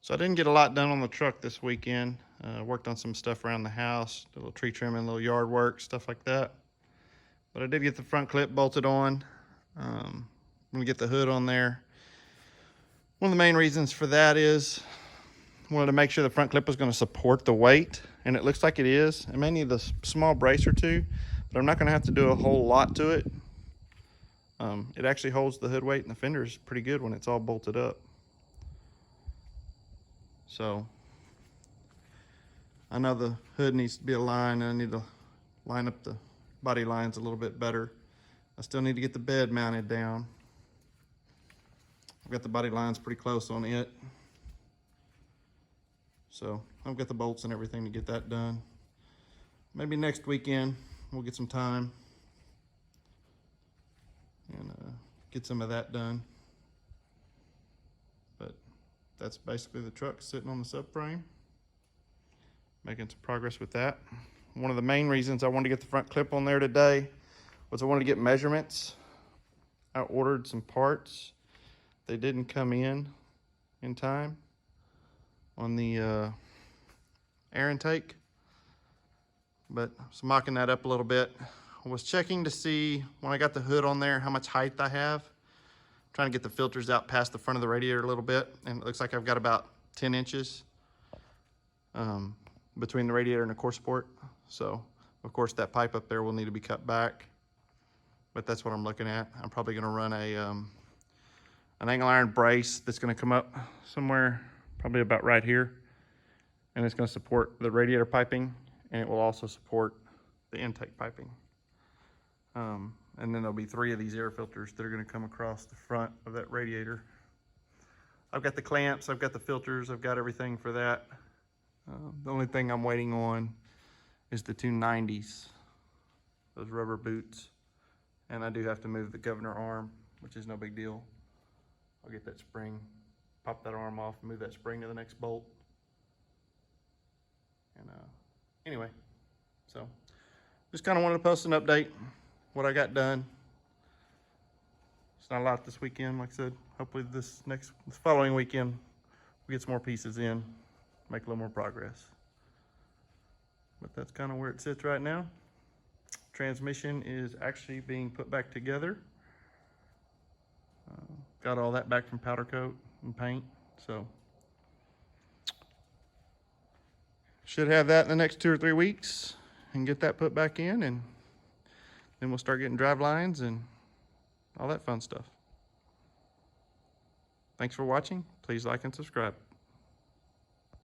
So I didn't get a lot done on the truck this weekend. Worked on some stuff around the house, a little tree trimming, a little yard work, stuff like that. But I did get the front clip bolted on. I'm gonna get the hood on there. One of the main reasons for that is I wanted to make sure the front clip was going to support the weight, and it looks like it is. I may need a small brace or two, but I'm not going to have to do a whole lot to it. It actually holds the hood weight and the fenders pretty good when it's all bolted up. So I know the hood needs to be aligned, and I need to line up the body lines a little bit better. I still need to get the bed mounted down. I've got the body lines pretty close on it. So I've got the bolts and everything to get that done. Maybe next weekend we'll get some time and get some of that done. But that's basically the truck sitting on the subframe. Making some progress with that. One of the main reasons I wanted to get the front clip on there today was I wanted to get measurements. I ordered some parts. They didn't come in time on the air intake, but I was mocking that up a little bit. I was checking to see when I got the hood on there how much height I have. I'm trying to get the filters out past the front of the radiator a little bit, and it looks like I've got about 10 inches between the radiator and the core support. So of course that pipe up there will need to be cut back, but that's what I'm looking at. I'm probably going to run an angle iron brace that's going to come up somewhere probably about right here, and it's going to support the radiator piping, and it will also support the intake piping. And then there'll be 3 of these air filters that are going to come across the front of that radiator. I've got the clamps, I've got the filters, I've got everything for that. The only thing I'm waiting on is the 290s, those rubber boots. And I do have to move the governor arm, which is no big deal. I'll get that spring, pop that arm off, move that spring to the next bolt. And anyway, so just kind of wanted to post an update, what I got done. It's not a lot this weekend, like I said. Hopefully this following weekend, we get some more pieces in, make a little more progress. But that's kind of where it sits right now. Transmission is actually being put back together. Got all that back from powder coat and paint, so should have that in the next 2 or 3 weeks and get that put back in, and then we'll start getting drive lines and all that fun stuff. Thanks for watching. Please like and subscribe.